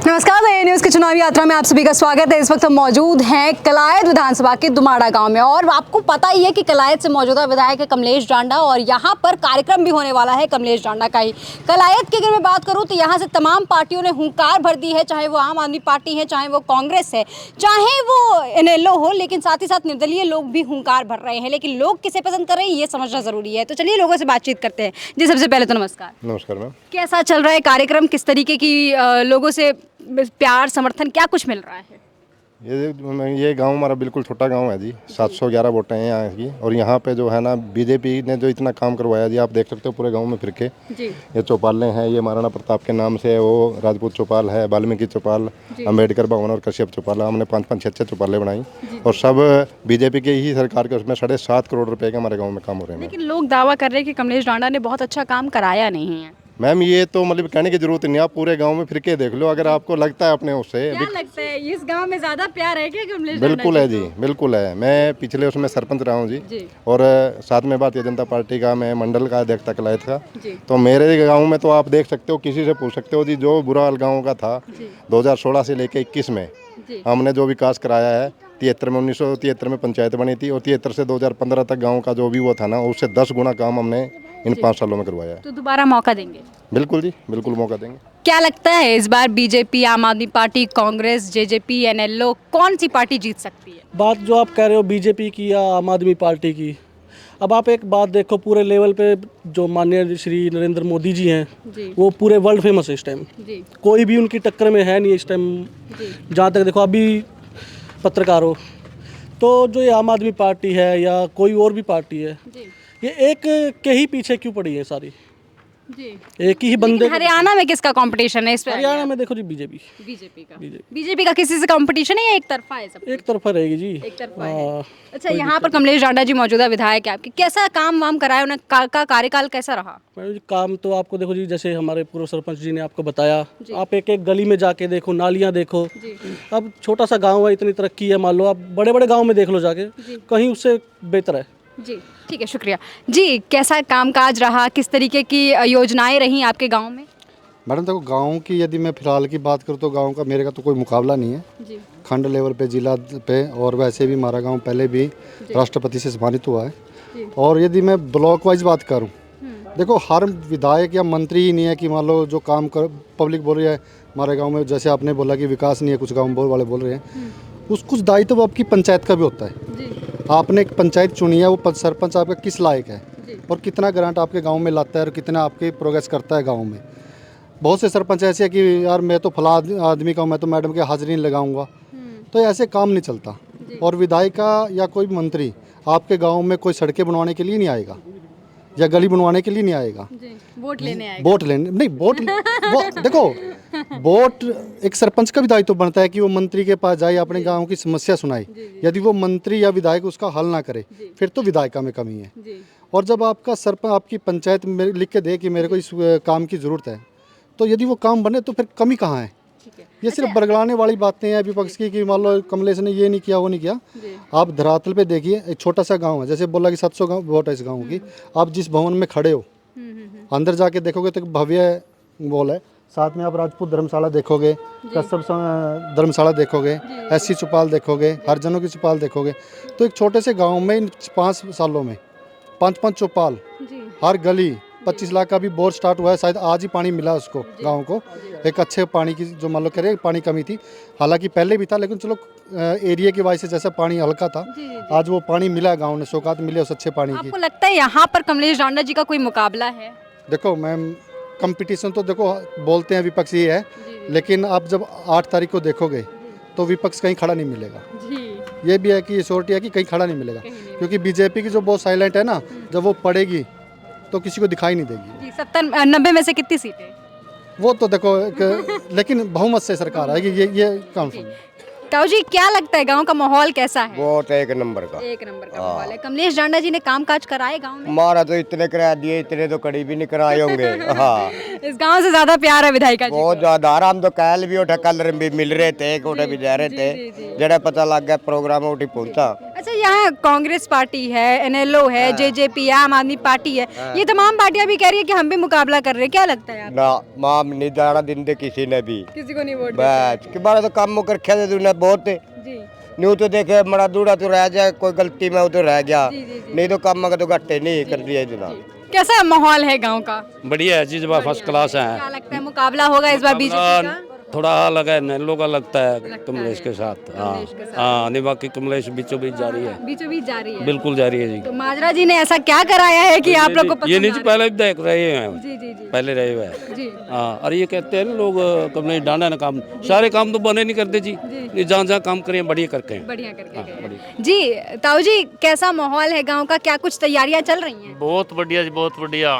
नमस्कार, ए न्यूज़ की चुनावी यात्रा में आप सभी का स्वागत है। इस वक्त हम मौजूद हैं कलायत विधानसभा के दुमाड़ा गांव में और आपको पता ही है कि कलायत से मौजूदा विधायक है कमलेश डांडा और यहां पर कार्यक्रम भी होने वाला है कमलेश डांडा का ही। कलायत की अगर मैं बात करूं तो यहां से तमाम पार्टियों ने हुंकार भर दी है, चाहे वो आम आदमी पार्टी है, चाहे वो कांग्रेस है, चाहे वो इनेलो हो, लेकिन साथ ही साथ निर्दलीय लोग भी हुंकार भर रहे हैं। लेकिन लोग किसे पसंद कर रहे हैं ये समझना जरूरी है। तो चलिए लोगों से बातचीत करते हैं। जी, सबसे पहले तो नमस्कार। नमस्कार मैम। कैसा चल रहा है कार्यक्रम, किस तरीके की लोगों से प्यार समर्थन क्या कुछ मिल रहा है? ये गांव हमारा बिल्कुल छोटा गांव है जी। 711 वोटें हैं यहाँ की और यहाँ पे जो है ना बीजेपी ने जो इतना काम करवाया जी, आप देख सकते हो पूरे गांव में फिर के। जी। ये चौपालें हैं, ये महाराणा प्रताप के नाम से वो राजपूत चौपाल है, वाल्मीकि चौपाल, अम्बेडकर भवन और कश्यप चौपाल, हमने 5-5, 6-6 चौपालें बनाई और सब बीजेपी के ही सरकार के। उसमें 7.5 करोड़ रुपए के हमारे गाँव में काम हो रहे हैं। लेकिन लोग दावा कर रहे हैं कि कमलेश डांडा ने बहुत अच्छा काम कराया नहीं है। मैम ये तो मतलब कहने की जरूरत नहीं, आप पूरे गांव में फिर के देख लो, अगर आपको लगता है अपने उससे। क्या लगता है इस गांव में ज्यादा प्यार है क्या कमलेश? बिल्कुल है जी, बिल्कुल है। मैं पिछले उसमें सरपंच रहा हूँ जी और साथ में भारतीय जनता पार्टी का मैं मंडल का अध्यक्ष था कलायत का। तो मेरे गांव में तो आप देख सकते हो, किसी से पूछ सकते हो जी, जो बुरा हाल गाँव का था 2016 से लेकर 21 में हमने जो विकास कराया है। 73 में 1973 में पंचायत बनी थी और 73 से 2015 तक गांव का जो भी वो था ना, उससे 10 गुना काम हमने इन 5 सालों में करवाया है। तो दोबारा मौका देंगे? बिल्कुल जी, बिल्कुल मौका देंगे। क्या लगता है इस बार बीजेपी, आम आदमी पार्टी, कांग्रेस, जेजेपी, एनएलओ कौन सी पार्टी जीत सकती है? बात जो आप कह रहे हो बीजेपी की या आम आदमी पार्टी की, अब आप एक बात देखो, पूरे लेवल पे जो माननीय श्री नरेंद्र मोदी जी हैं वो पूरे वर्ल्ड फेमस है इस टाइम। कोई भी उनकी टक्कर में है नहीं इस टाइम। जहाँ तक देखो अभी पत्रकार हो तो जो ये आम आदमी पार्टी है या कोई और भी पार्टी है, ये एक के ही पीछे क्यों पड़ी है सारी? एक ही बंदे। हरियाणा में किसका कंपटीशन है इस पे? हरियाणा में देखो जी बीजेपी बीजेपी का किसी से कंपटीशन है या एक तरफा है सब? एक तरफा रहेगी जी, एक तरफा है। अच्छा, यहाँ पर कमलेश डांडा जी मौजूदा विधायक है आपके, कैसा काम वाम कराया उन्हें, का कार्यकाल कैसा रहा? मैडम जी काम तो आपको देखो जी, जैसे हमारे पूर्व सरपंच जी ने आपको बताया, आप एक एक गली में जाके देखो, नालियाँ देखो। अब छोटा सा गाँव है, इतनी तरक्की है, मान लो आप बड़े बड़े गाँव में देख लो जाके, कहीं उससे बेहतर है जी। ठीक है, शुक्रिया जी। कैसा कामकाज रहा, किस तरीके की योजनाएं रही आपके गांव में? मैडम देखो, गांव की यदि मैं फिलहाल की बात करूँ तो गांव का मेरे का तो कोई मुकाबला नहीं है जी। खंड लेवल पे, जिला पे, और वैसे भी हमारा गांव पहले भी राष्ट्रपति से सम्मानित हुआ है। और यदि मैं ब्लॉक वाइज बात करूँ, देखो हर विधायक या मंत्री ही नहीं है कि मान लो जो काम कर पब्लिक बोल रही है हमारे गाँव में, जैसे आपने बोला कि विकास नहीं है, कुछ गाँव वाले बोल रहे हैं, कुछ दायित्व तो आपकी पंचायत का भी होता है। आपने एक पंचायत चुनी है, वो सरपंच आपका किस लायक है और कितना ग्रांट आपके गांव में लाता है और कितना आपके प्रोग्रेस करता है गांव में। बहुत से सरपंच ऐसे हैं कि यार मैं तो फला आदमी का हूँ, मैं तो मैडम के हाजिरी नहीं लगाऊंगा, तो ऐसे काम नहीं चलता। और विधायक या कोई मंत्री आपके गाँव में कोई सड़कें बनवाने के लिए नहीं आएगा या गली बनवाने के लिए नहीं आएगा, वोट लेने आएगा। वोट लेने नहीं, वोट वो देखो, वोट एक सरपंच का भी दायित्व बनता है कि वो मंत्री के पास जाए, अपने गांव की समस्या सुनाए। यदि वो मंत्री या विधायक उसका हल ना करे फिर तो विधायिका में कमी है। और जब आपका सरपंच आपकी पंचायत में लिख के दे कि मेरे को इस काम की ज़रूरत है, तो यदि वो काम बने तो फिर कमी कहाँ है? ये सिर्फ बरगलाने वाली बातें हैं विपक्ष की कि मान लो कमलेश ने ये नहीं किया, वो नहीं किया। आप धरातल पे देखिए, एक छोटा सा गांव है, जैसे बोला कि 700 वोट है इस गांव की, आप जिस भवन में खड़े हो अंदर जाके देखोगे तो भव्य वॉल है, साथ में आप राजपूत धर्मशाला देखोगे, कश्यप धर्मशाला देखोगे, एससी चौपाल देखोगे, हरिजनों की चौपाल देखोगे। तो एक छोटे से गाँव में इन 5 सालों में 5-5 चौपाल, हर गली, 25 लाख का भी बोर स्टार्ट हुआ है, शायद आज ही पानी मिला उसको गांव को। एक अच्छे पानी की जो मान लो कह रहे पानी कमी थी, हालांकि पहले भी था, लेकिन चलो एरिया की वजह से जैसा पानी हल्का था, आज वो पानी मिला गांव ने, सौगात मिले उस अच्छे पानी की। आपको लगता है यहाँ पर कमलेश डांडा जी का कोई मुकाबला है? देखो मैम, कंपटीशन तो देखो बोलते हैं विपक्ष ही है, लेकिन आप जब 8 तारीख को देखोगे तो विपक्ष कहीं खड़ा नहीं मिलेगा। ये भी है कि श्योरिटी है कि कहीं खड़ा नहीं मिलेगा, क्योंकि बीजेपी की जो बहुत साइलेंट है ना, जब वो पड़ेगी तो किसी को दिखाई नहीं देगी। 70-90 में से कितनी सीटें? वो तो देखो लेकिन बहुमत से सरकार आएगी, ये कंफर्म। ताऊ जी, क्या लगता है गांव का माहौल कैसा है? बहुत एक नंबर का माहौल है। कमलेश डांडा जी ने कामकाज कराए गांव में? हमारा तो इतने करा दिए, इतने तो कड़ी भी नहीं कराए होंगे। हाँ, इस गांव से ज्यादा प्यार है विधायिका जी को? बहुत ज्यादा। हम तो कल भी उठा, कल भी मिल रहे थे, कोटे भी जा रहे थे, जरा पता लग गया प्रोग्राम उठी पहुंचा। अच्छा, ये यहाँ कांग्रेस पार्टी है, एनएलओ है, जेजेपी है, आम आदमी पार्टी है, ये तमाम पार्टियां भी कह रही है कि हम भी मुकाबला कर रहे हैं, क्या लगता है आपको? ना माम नहीं जाना दिन दे किसी ने भी किसी को नहीं वोट बस कि बारा तो काम मुकर रखा था तूने बहुत जी न्यू तो देखे मरा दूड़ा तो रह जाए कोई गलती में वो तो रह गया नहीं तो काम मगर तो घट्टे नहीं कर दिया इतना। कैसा माहौल है गांव का? बढ़िया है जी, जब फर्स्ट क्लास है। क्या लगता है मुकाबला होगा इस बार बीजेपी का? थोड़ा अलग है, नैलो का लगता है कमलेश के साथ। हाँ नहीं, बाकी कमलेश बीचों बीच जारी है, बीचों बीच जा रही है। बिल्कुल जारी है जी। तो माजरा जी ने ऐसा क्या कराया है कि आप लोग को पसंद ये नहीं आ जी, रहा है? पहले भी देख रहे हैं, जी जी जी पहले रहे हुए हैं। जी हाँ, और ये कहते हैं ना लोग कमलेश डांडा ना काम, सारे काम तो बने नहीं करते जी, ये जहाँ जहाँ काम करें बढ़िया करके हैं। बढ़िया करके गए। जी ताऊ जी, कैसा माहौल है गांव का? क्या कुछ तैयारियां चल रही हैं? बहुत बढ़िया जी, बहुत बढ़िया।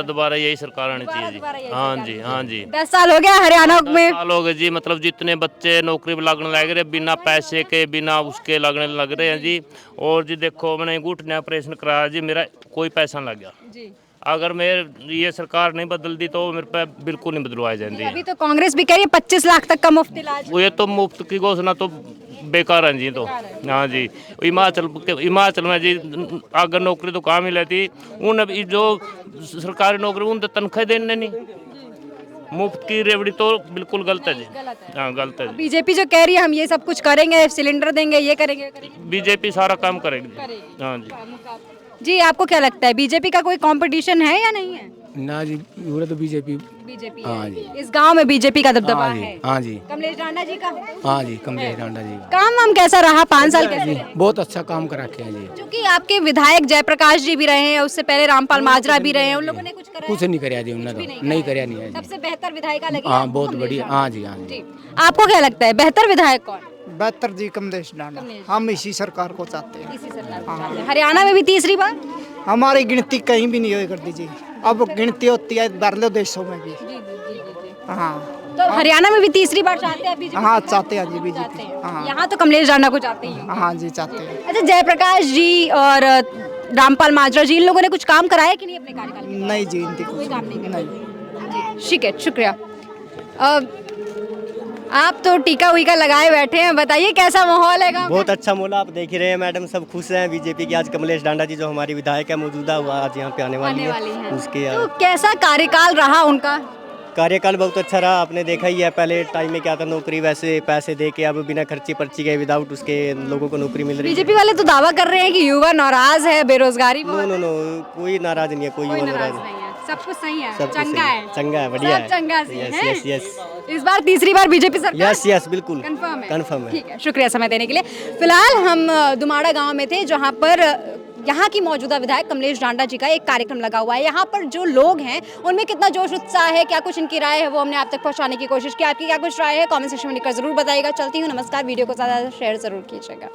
दोबारा यही सरकार आनी चाहिए दोबारा जी। यही हाँ सरकार जी, हाँ जी। 10 साल हो गया हरियाणा में। साल हो गए जी, मतलब जितने बच्चे नौकरी पे लगने लग रहे बिना पैसे के बिना उसके लगने लग रहे हैं जी। और जी देखो, मैंने घुटने ऑपरेशन कराया जी, मेरा कोई पैसा नहीं लग गया। जी अगर मेरे ये सरकार नहीं बदल दी तो मेरे पे बिल्कुल नहीं बदलवाई जाती। अभी तो कांग्रेस भी कह रही है 25 लाख तक का मुफ्त इलाज। वो ये तो मुफ्त की घोषणा तो बेकार है जी। तो हाँ जी, हिमाचल में जी अगर नौकरी तो काम ही लेती उन जो सरकारी नौकरी उन तो तनख्वाह देने नहीं, मुफ्त की रेवड़ी तो बिल्कुल गलत है जी। हाँ गलत है जी। बीजेपी जो कह रही है हम ये सब कुछ करेंगे, सिलेंडर देंगे, ये करेंगे, बीजेपी सारा काम करेगी। हाँ जी। जी आपको क्या लगता है बीजेपी का कोई कंपटीशन है या नहीं है? ना जी, पूरा तो बीजेपी। बीजेपी हाँ जी। इस गांव में बीजेपी का दबदबा हाँ जी, है। हाँ जी, कमलेश डांडा जी का हाँ जी, कमलेश डांडा जी का काम वाम कैसा रहा 5 साल कैसे? बहुत अच्छा काम करा के हैं जी। क्योंकि आपके विधायक जयप्रकाश जी भी रहे हैं, उससे पहले रामपाल माजरा भी रहे हैं, उन लोगों ने कुछ करा है? कुछ नहीं कराया जी उन्होंने, तो नहीं कराया नहीं है जी। सबसे बेहतर विधायिका लगी हाँ आपको बहुत कमलेश बढ़िया। डांडा? हाँ जी, हाँ जी। जी आपको क्या लगता है बेहतर विधायक कौन? बेहतर जी कमलेश डांडा। हम इसी सरकार को चाहते हैं। इसी सरकार को चाहते हैं। हरियाणा में भी तीसरी बार? हमारी गिनती कहीं भी नहीं हुई कर दीजिए, अब गिनती होती है बाहरले देशों में भी। हाँ तो हरियाणा में भी तीसरी बार चाहते हैं बीजेपी? हाँ चाहते हैं जी चाहते बीजेपी। हैं। हाँ यहाँ तो कमलेश डांडा को चाहते ही हैं। हाँ जी चाहते हैं। अच्छा जयप्रकाश जी और रामपाल माजरा जी इन लोगों ने कुछ काम कराया कि नहीं अपने कार्यकाल में? नहीं जी इनकी कोई कुछ काम नहीं नहीं। जी ठीक है, शुक्रिया। आप तो टीका वीका लगाए बैठे हैं, बताइए कैसा माहौल है गाँव? बहुत अच्छा मोला, आप देख ही रहे हैं मैडम, सब खुश हैं बीजेपी की। आज कमलेश डांडा जी जो हमारी विधायक है मौजूदा हुआ आज यहाँ पे आने वाली है उसके तो कैसा कार्यकाल रहा उनका? कार्यकाल बहुत अच्छा रहा। आपने देखा ही है पहले टाइम में क्या था, नौकरी वैसे पैसे दे के, अब बिना खर्ची पर्ची के विदाउट उसके लोगों को नौकरी मिल रही है। बीजेपी वाले तो दावा कर रहे हैं कि युवा नाराज है, बेरोजगारी नो बहुत नो नो, कोई नाराज नहीं है, कोई कोई युवा नाराज नाराज नहीं है, सब कुछ सही है, सब कुछ चंगा सही है, चंगा है, बढ़िया सब है। चंगा से यस है। यस यस इस बार तीसरी बार बीजेपी सरकार? यस यस बिल्कुल कंफर्म है? कंफर्म है। ठीक है, शुक्रिया समय देने के लिए। फिलहाल हम दुमाड़ा गांव में थे जहां पर यहाँ की मौजूदा विधायक कमलेश डांडा जी का एक कार्यक्रम लगा हुआ है। यहाँ पर जो लोग हैं उनमें कितना जोश उत्साह है, क्या कुछ इनकी राय है, वो हमने आप तक पहुँचाने की कोशिश की। आपकी क्या कुछ राय है कमेंट सेक्शन में लिखकर जरूर बताइएगा। चलती हूँ, नमस्कार। वीडियो को ज़्यादा शेयर जरूर कीजिएगा।